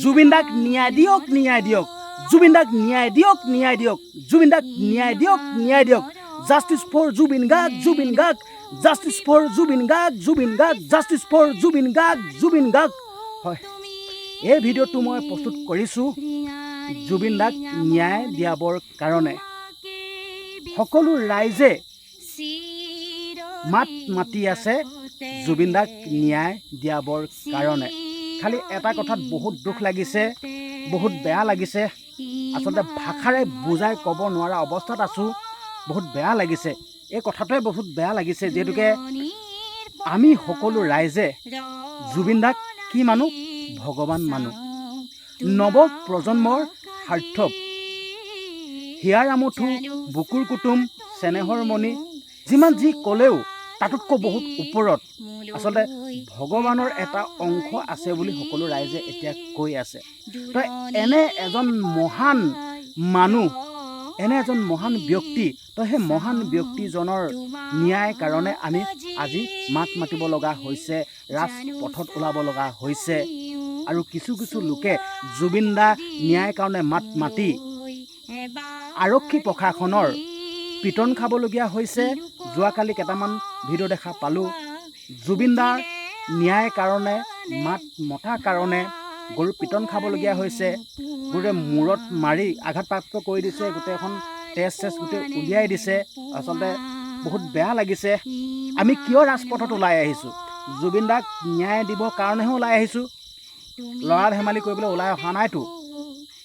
জুবিন দাক ন্যায় দিয়ক ন্যায় দিয়ক জুবিন দাক ন্যায় দিয়ক ন্যায় দিয়ক জুবিন দাক ন্যায় দিয়ক ন্যায় দিয়ক justice for Zubeen Garg Zubeen Garg justice for Zubeen Garg Zubeen Garg justice for Zubeen Garg Zubeen Garg হয় এই ভিডিঅ'টো মই প্ৰস্তুত কৰিছোঁ জুবিন দাক ন্যায় দিয়াবৰ কাৰণে সকলো ৰাইজে মাত মাতি আছে জুবিন দাক ন্যায় দিয়াবৰ কাৰণে খালি এটা কথাত বহুত দুখ লাগিছে বহুত বেয়া লাগিছে আচলতে ভাষাৰে বুজাই ক'ব নোৱাৰা অৱস্থাত আছোঁ বহুত বেয়া লাগিছে এই কথাটোৱে বহুত বেয়া লাগিছে যিহেতুকে আমি সকলো ৰাইজে জুবিন দাক কি মানো ভগৱান মানো নৱ প্ৰজন্মৰ সাৰ্থক হিয়াৰ আমঠু বুকুৰ কুটুম চেনেহৰ মণি যিমান যি ক'লেও তাতোতকৈ বহুত ওপৰত আচলতে ভগৱানৰ এটা অংশ আছে বুলি সকলো ৰাইজে এতিয়া কৈ আছে তো এনে এজন মহান মানুহ এনে এজন মহান ব্যক্তি তো সেই মহান ব্যক্তিজনৰ ন্যায় কাৰণে আমি আজি মাত মাতিব লগা হৈছে ৰাজপথত ওলাব লগা হৈছে আৰু কিছু কিছু লোকে জুবিন দা ন্যায় কাৰণে মাত মাতি আৰক্ষী প্ৰশাসনৰ পিটন খাবলগীয়া হৈছে যোৱাকালি কেইটামান ভিডিঅ' দেখা পালোঁ জুবিন দাৰ ন্যায় কাৰণে মাত মতাৰ কাৰণে গৰু পিটন খাবলগীয়া হৈছে গৰুৱে মূৰত মাৰি আঘাতপ্ৰাপ্ত কৰি দিছে গোটেইখন তেজ গোটেই উলিয়াই দিছে আচলতে বহুত বেয়া লাগিছে আমি কিয় ৰাজপথত ওলাই আহিছোঁ জুবিন দাক ন্যায় দিবৰ কাৰণেহে ওলাই আহিছোঁ ল'ৰা ধেমালি কৰিবলৈ ওলাই অহা নাইতো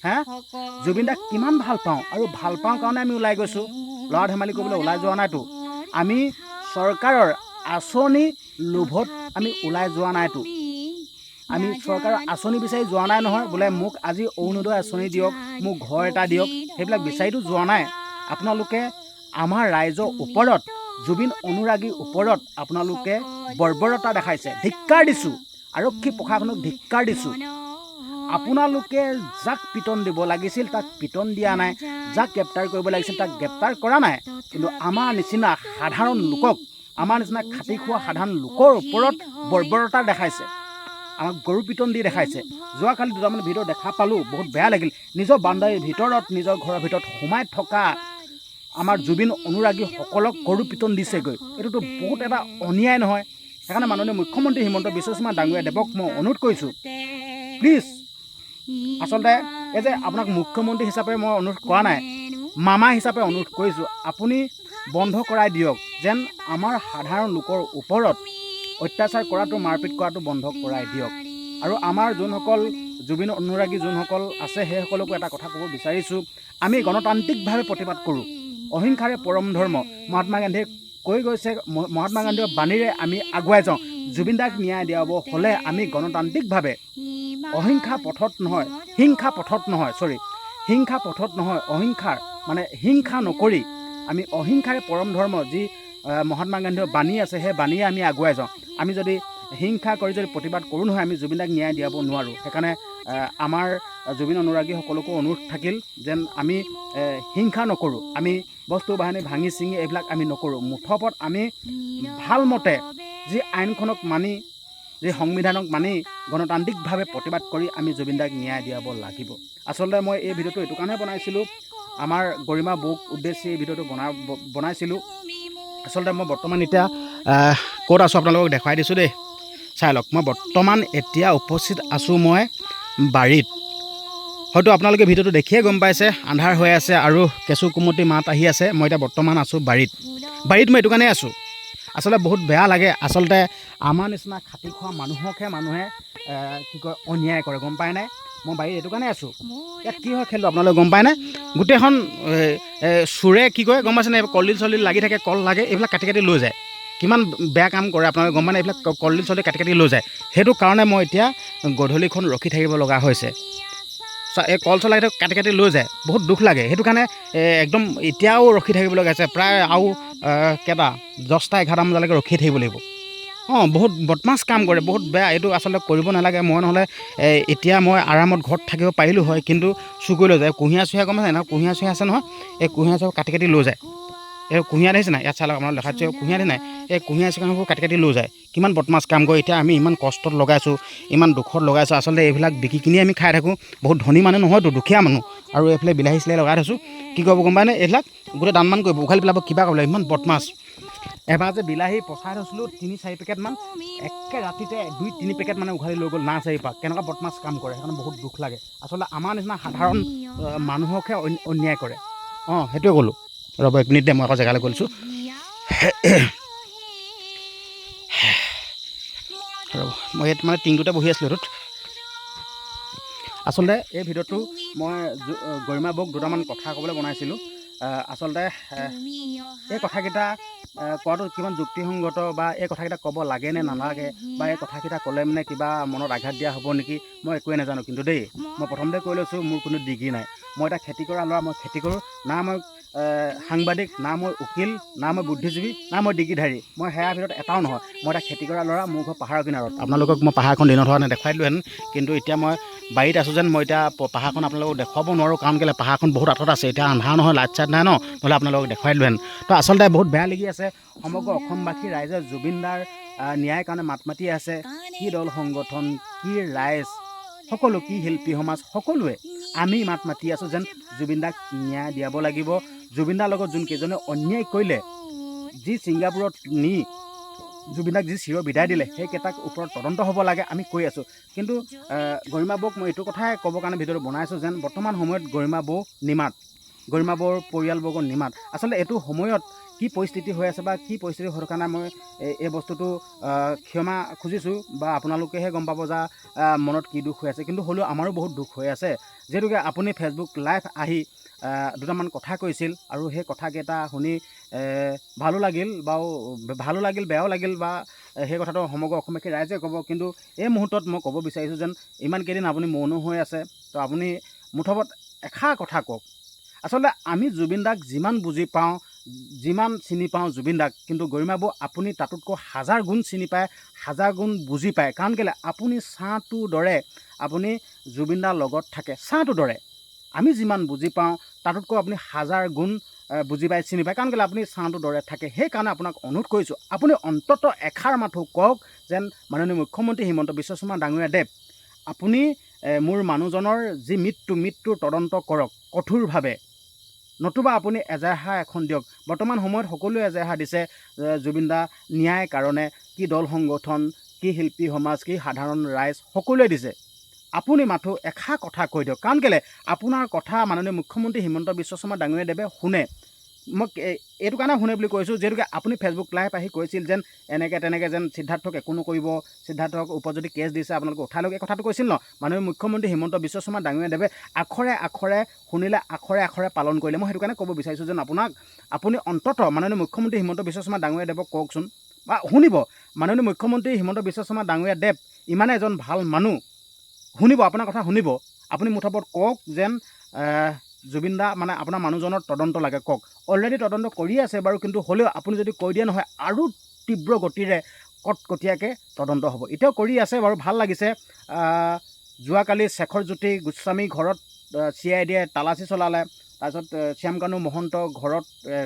হে জুবিন দাক কিমান ভাল পাওঁ আৰু ভাল পাওঁ কাৰণে আমি ওলাই গৈছোঁ ল'ৰা ধেমালি কৰিবলৈ ওলাই যোৱা নাইতো আমি চৰকাৰৰ আঁচনি লোভত আমি ওলাই যোৱা নাইতো আমি চৰকাৰৰ আঁচনি বিচাৰি যোৱা নাই নহয় বোলে মোক আজি অৰুণোদয় আঁচনি দিয়ক মোক ঘৰ এটা দিয়ক সেইবিলাক বিচাৰিতো যোৱা নাই আপোনালোকে আমাৰ ৰাইজৰ ওপৰত জুবিন অনুৰাগীৰ ওপৰত আপোনালোকে বৰ্বৰতা দেখাইছে ধিক্কাৰ দিছোঁ আৰক্ষী প্ৰশাসনক ধিক্কাৰ দিছোঁ আপোনালোকে যাক পিটন দিব লাগিছিল তাক পিটন দিয়া নাই যাক গ্ৰেপ্তাৰ কৰিব লাগিছিল তাক গ্ৰেপ্তাৰ কৰা নাই কিন্তু আমাৰ নিচিনা সাধাৰণ লোকক আমাৰ নিচিনা খাটি খোৱা সাধাৰণ লোকৰ ওপৰত বৰ্বৰতা দেখাইছে আমাক গৰু পিটন দি দেখাইছে যোৱাকালি দুটামান ভিডিঅ' দেখা পালোঁ বহুত বেয়া লাগিল নিজৰ বাউণ্ডাৰীৰ ভিতৰত নিজৰ ঘৰৰ ভিতৰত সোমাই থকা আমাৰ জুবিন অনুৰাগীসকলক গৰু পিটন দিছেগৈ এইটোতো বহুত এটা অন্যায় নহয় সেইকাৰণে মাননীয় মুখ্যমন্ত্ৰী হিমন্ত বিশ্ব শৰ্মা ডাঙৰীয়া দেৱক মই অনুৰোধ কৰিছোঁ প্লিজ আচলতে এই যে আপোনাক মুখ্যমন্ত্ৰী হিচাপে মই অনুৰোধ কৰা নাই মামা হিচাপে অনুৰোধ কৰিছোঁ আপুনি বন্ধ কৰাই দিয়ক যেন আমাৰ সাধাৰণ লোকৰ ওপৰত অত্যাচাৰ কৰাটো মাৰপিট কৰাটো বন্ধ কৰাই দিয়ক আৰু আমাৰ যোনসকল জুবিন অনুৰাগী যোনসকল আছে সেইসকলকো এটা কথা ক'ব বিচাৰিছোঁ আমি গণতান্ত্ৰিকভাৱে প্ৰতিবাদ কৰোঁ অহিংসাৰে পৰম ধৰ্ম মহাত্মা গান্ধীয়ে কৈ গৈছে মহাত্মা গান্ধীৰ বাণীৰে আমি আগুৱাই যাওঁ জুবিন দাক ন্যায় দিয়াব হ'লে আমি গণতান্ত্ৰিকভাৱে অহিংসা পথত নহয় হিংসা পথত নহয় অহিংসাৰ মানে হিংসা নকৰি আমি অহিংসাৰে পৰম ধৰ্ম যি মহাত্মা গান্ধীৰ বাণী আছে সেই বাণীয়ে আমি আগুৱাই যাওঁ আমি যদি হিংসা কৰি যদি প্ৰতিবাদ কৰোঁ নহয় আমি জুবিন দাক ন্যায় দিয়াব নোৱাৰোঁ সেইকাৰণে আমাৰ জুবিন অনুৰাগীসকলকো অনুৰোধ থাকিল যেন আমি হিংসা নকৰোঁ আমি বস্তু বাহিনী ভাঙি চিঙি এইবিলাক আমি নকৰোঁ মুঠৰ ওপৰত আমি ভালমতে যি আইনখনক মানি যি সংবিধানক মানি গণতান্ত্ৰিকভাৱে প্ৰতিবাদ কৰি আমি জুবিন দাক ন্যায় দিয়াব লাগিব আচলতে মই এই ভিডিঅ'টো এইটো কাৰণে বনাইছিলোঁ আমাৰ গৰিমা বৌক উদ্দেশ্যি এই ভিডিঅ'টো বনাইছিলোঁ আচলতে মই বৰ্তমান এতিয়া ক'ত আছোঁ আপোনালোকক দেখুৱাই দিছোঁ দেই চাই লওক মই বৰ্তমান এতিয়া উপস্থিত আছোঁ মই বাৰীত হয়তো আপোনালোকে ভিডিঅ'টো দেখিয়ে গম পাইছে আন্ধাৰ হৈ আছে আৰু কেঁচু কুমতি মাত আহি আছে মই এতিয়া বৰ্তমান আছোঁ বাৰীত মই এইটো কাৰণেই আছোঁ আচলতে বহুত বেয়া লাগে আচলতে আমাৰ নিচিনা খাটি খোৱা মানুহকহে মানুহে কি কয় অন্যায় কৰে গম পায় নাই মই বাৰীত এইটো কাৰণে আছোঁ ইয়াত কি হয় খেলোঁ আপোনালোকে গম পায়নে গোটেইখন চোৰে কি কয় গম পাইছেনে কলডিল চলডিল লাগি থাকে কল লাগে এইবিলাক কাটি কাটি লৈ যায় কিমান বেয়া কাম কৰে আপোনালোকে গম পায় এইবিলাক কলডিল চলডিল কাটি কাটি লৈ যায় সেইটো কাৰণে মই এতিয়া গধূলিখন ৰখি থাকিব লগা হৈছে এই কল চল লাগি কাটি কাটি লৈ যায় বহুত দুখ লাগে সেইটো কাৰণে একদম এতিয়াও ৰখি থাকিব লগা হৈছে প্ৰায় আৰু কেইটা 10টা 11টা বজালৈকে ৰখি থাকিব লাগিব বহুত বদমাছ কাম কৰে বহুত বেয়া এইটো আচলতে কৰিব নালাগে মই নহ'লে এতিয়া মই আৰামত ঘৰত থাকিব পাৰিলোঁ হয় কিন্তু চুৰ কৰি লৈ যায় কুঁহিয়া চুহিয়া গম পাইছে নহয় কুঁহিয়া চুহিয়া আছে নহয় এই কুঁহিয়া চুহিয়া কাটি কাটি লৈ যায় এই কুঁহিয়াৰ দেখিছে নাই, ইয়াত চাই লওক আপোনাৰ দেখাচ্ছে কুঁহিয়াৰ নাই, এই কুঁহিয়াৰ চিকাৰবোৰ কাটি কাটি লৈ যায়। কিমান বদমাছ কাম কৰে। এতিয়া আমি ইমান কষ্টত লগাইছোঁ, ইমান দুখত লগাইছোঁ, আচলতে এইবিলাক বিকি কিনি আমি খাই থাকোঁ। বহুত ধনী মানুহ নহয়তো, দুখীয়া মানুহ। আৰু এইফালে বিলাহী চিলাহী লগাই থৈছোঁ। কি কৰিব গম পায়নে, এইবিলাক গোটেই দানমান কৰিব, উঘালি পেলাব, কিবা কৰিব, ইমান বদমাছ। এবাৰ যে বিলাহী পচাই থৈছিলোঁ 3-4 পেকেটমান, একে ৰাতিতে 2-3 পেকেট মানে উঘালি লৈ গ'ল নাৰ্চাৰীৰ পৰা। কেনেকুৱা বদমাছ কাম কৰে, সেইকাৰণে বহুত দুখ লাগে। আচলতে আমাৰ নিচিনা সাধাৰণ মানুহকহে অন্যায় কৰে। অঁ সেইটোৱে ক'লোঁ। ৰ'ব 1 মিনিট দে, মই আকৌ জেগালৈ গৈছোঁ। ৰ'ব, মই ইয়াত মানে টিংটোতে বহি আছিলোঁ এইটোত। আচলতে এই ভিডিঅ'টো মই গৰিমা বৌক দুটামান কথা ক'বলৈ বনাইছিলোঁ। আচলতে এই কথাকেইটা কোৱাটো কিমান যুক্তিসংগত, বা এই কথাকেইটা ক'ব লাগে নে নালাগে, বা এই কথাকেইটা ক'লে মানে কিবা মনত আঘাত দিয়া হ'ব নেকি, মই একোৱে নাজানো। কিন্তু দেই, মই প্ৰথমতে কৈ লৈছোঁ, মোৰ কোনো ডিগ্ৰী নাই। মই এটা খেতি কৰা ল'ৰা, মই খেতি কৰোঁ। না মই সাংবাদিক, না মই উকিল, না মই বুদ্ধিজীৱী, না মই ডিগ্ৰীধাৰী। মই সেয়াৰ ভিতৰত এটাও নহয়। মই এটা খেতি কৰা ল'ৰা, মোৰ ঘৰ পাহাৰৰ কিনাৰত। আপোনালোকক মই পাহাৰখন দিনত হোৱা দেখুৱাই দিলোঁহেঁতেন, কিন্তু এতিয়া মই বাৰীত আছোঁ যেন মই এতিয়া পাহাৰখন আপোনালোকক দেখুৱাব নোৱাৰোঁ। কাৰণ কেলৈ, পাহাৰখন বহুত আঁতৰত আছে। এতিয়া আন্ধাৰ নহয়, লাইট চাইট নাই ন, নহ'লে আপোনালোকক দেখুৱাই দিলোঁহেঁতেন। তো আচলতে বহুত বেয়া লাগি আছে। সমগ্ৰ অসমবাসী ৰাইজে জুবিন দাৰ ন্যায়ৰ কাৰণে মাত মাতি আছে। কি দল সংগঠন, কি ৰাইজ, সকলো, কি শিল্পী সমাজ, সকলোৱে আমি মাত মাতি আছোঁ যেন জুবিন দাক ন্যায় দিয়াব লাগিব। জুবিন দাৰ লগত যোনকেইজনে অন্যায় কৰিলে, যি ছিংগাপুৰত নি জুবিন দাক যি চিৰ বিদায় দিলে, সেইকেইটাক ওপৰত তদন্ত হ'ব লাগে, আমি কৈ আছোঁ। কিন্তু গৰিমা বৌক মই এইটো কথাই ক'বৰ কাৰণে ভিডিঅ'টো বনাইছোঁ যেন বৰ্তমান সময়ত গৰিমা বৌ নিমাত, গৰিমা বৌৰ পৰিয়ালবৰ্গৰ নিমাত। আচলতে এইটো সময়ত কি পৰিস্থিতি হৈ আছে বা কি পৰিস্থিতি হৈ থকা নাই, মই এই বস্তুটো ক্ষমা খুজিছোঁ, বা আপোনালোকেহে গম পাব যে মনত কি দুখ হৈ আছে। কিন্তু হ'লেও আমাৰো বহুত দুখ হৈ আছে। যিহেতুকে আপুনি ফেচবুক লাইভ আহি দুটামান কথা কৈছিল, আৰু সেই কথাকেইটা শুনি ভালো লাগিল, বেয়াও লাগিল, বা সেই কথাটো সমগ্ৰ অসমবাসী ৰাইজে ক'ব। কিন্তু এই মুহূৰ্তত মই ক'ব বিচাৰিছোঁ যেন ইমান কেইদিন আপুনি মৌন হৈ আছে, তো আপুনি মুঠত এষাৰ কথা কওক। আচলতে আমি জুবিন দাক যিমান বুজি পাওঁ, যিমান চিনি পাওঁ জুবিন দাক, কিন্তু গৰিমা বৌ আপুনি তাতোতকৈ 1000 গুণ চিনি পায়, 1000 গুণ বুজি পায়। কাৰণ কেলৈ, আপুনি ছাঁটোৰ দৰে আপুনি জুবিন দাৰ লগত থাকে, ছাঁটোৰ দৰে। আমি যিমান বুজি পাওঁ তাতোতকৈ আপুনি 1000 গুণ বুজি পায়, চিনি পায়। কাৰণ কেলৈ, আপুনি ছাঁটোৰ দৰে থাকে। সেইকাৰণে আপোনাক অনুৰোধ কৰিছোঁ, আপুনি অন্ততঃ এষাৰ মাথো কওক যেন মাননীয় মুখ্যমন্ত্ৰী হিমন্ত বিশ্ব শৰ্মা ডাঙৰীয়া দেৱ, আপুনি মোৰ মানুহজনৰ যি মৃত্যুৰ তদন্ত কৰক কঠোৰভাৱে, নতুবা আপুনি এজাহাৰ এখন দিয়ক। বৰ্তমান সময়ত সকলোৱে এজাহাৰ দিছে জুবিন দা ন্যায়ৰ কাৰণে। কি দল সংগঠন, কি শিল্পী সমাজ, কি সাধাৰণ ৰাইজ, সকলোৱে দিছে। আপুনি মাথো এষাৰ কথা কৈ দিয়ক। কাৰণ কেলৈ, আপোনাৰ কথা মাননীয় মুখ্যমন্ত্ৰী হিমন্ত বিশ্ব শৰ্মা ডাঙৰীয়া দেৱে শুনে। মই এইটো কাৰণে শুনে বুলি কৈছোঁ, যিহেতুকে আপুনি ফেচবুক লাইভ আহি কৈছিল যেন এনেকৈ তেনেকৈ যেন সিদ্ধাৰ্থক একো নকৰিব, সিদ্ধাৰ্থক ওপৰত যদি কেছ দিছে আপোনালোকে উঠাই লওক, এই কথাটো কৈছিল ন মাননীয় মুখ্যমন্ত্ৰী হিমন্ত বিশ্ব শৰ্মা ডাঙৰীয়া দেৱে। আখৰে আখৰে শুনিলে, আখৰে আখৰে পালন কৰিলে। মই সেইটো কাৰণে ক'ব বিচাৰিছোঁ যেন আপুনি অন্ততঃ মাননীয় মুখ্যমন্ত্ৰী হিমন্ত বিশ্ব শৰ্মা ডাঙৰীয়া দেৱক কওকচোন, বা শুনিব। মাননীয় মুখ্যমন্ত্ৰী হিমন্ত বিশ্ব শৰ্মা ডাঙৰীয়া দেৱ ইমানে এজন ভাল মানুহ, শুনিব, আপোনাৰ কথা শুনিব। আপুনি মুঠত কওক যেন জুবিন দা মানে আপোনাৰ মানুহজনৰ তদন্ত লাগে, কওক। অলৰেডি তদন্ত কৰি আছে বাৰু, কিন্তু হ'লেও আপুনি যদি কৈ দিয়ে নহয়, আৰু তীব্ৰ গতিৰে কটকটীয়াকৈ তদন্ত হ'ব। এতিয়াও কৰি আছে বাৰু, ভাল লাগিছে। যোৱাকালি শেখৰ জ্যোতি গোস্বামী ঘৰত CID তালাচী চলালে, তাৰপিছত শ্যামকানু মহন্ত ঘৰত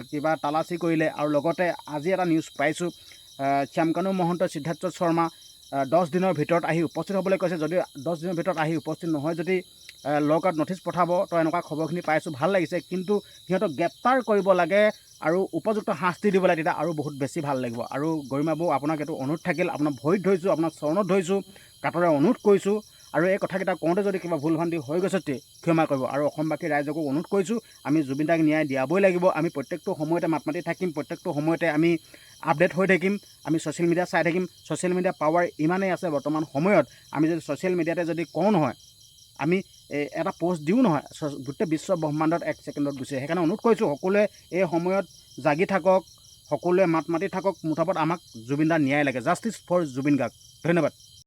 কিবা তালাচী কৰিলে, আৰু লগতে আজি এটা নিউজ পাইছোঁ, শ্যামকানু মহন্ত সিদ্ধাৰ্থ শৰ্মা 10 দিনৰ ভিতৰত আহি উপস্থিত হ'বলৈ কৈছে। যদি 10 দিনৰ ভিতৰত আহি উপস্থিত নহয়, যদি লকআউট ন'টিছ পঠাব, তো এনেকুৱা খবৰখিনি পাইছোঁ, ভাল লাগিছে। কিন্তু সিহঁতক গ্ৰেপ্তাৰ কৰিব লাগে আৰু উপযুক্ত শাস্তি দিব লাগে, তেতিয়া আৰু বহুত বেছি ভাল লাগিব। আৰু গৰিমা বৌ, আপোনাক এইটো অনুৰোধ থাকিল, আপোনাৰ ভৰিত ধৰিছোঁ, আপোনাৰ চৰণত ধৰিছোঁ, কাটৰে অনুৰোধ কৰিছোঁ। আৰু এই কথাকেইটা কওঁতে যদি কিবা ভুল ভ্ৰান্তি হৈ গৈছে ক্ষমা কৰিব। আৰু অসমবাসী ৰাইজকো অনুৰোধ কৰিছোঁ, আমি জুবিন দাক ন্যায় দিয়াবই লাগিব। আমি প্ৰত্যেকটো সময়তে মাত মাতি থাকিম, প্ৰত্যেকটো সময়তে আমি আপডেট হৈ থাকিম, আমি ছ'চিয়েল মিডিয়া চাই থাকিম। ছ'চিয়েল মিডিয়া পাৱাৰ ইমানেই আছে বৰ্তমান সময়ত, আমি যদি ছ'চিয়েল মিডিয়াতে যদি কওঁ নহয়, আমি এটা পোষ্ট দিওঁ নহয়, গোটেই বিশ্ব ব্ৰহ্মাণ্ডত 1 ছেকেণ্ডত গুচি আহে। সেইকাৰণে অনুৰোধ কৰিছোঁ, সকলোৱে এই সময়ত জাগি থাকক, সকলোৱে মাত মাতি থাকক। মুঠত আমাক জুবিন দাৰ ন্যায় লাগে। Justice for Zubeen Garg. ধন্যবাদ।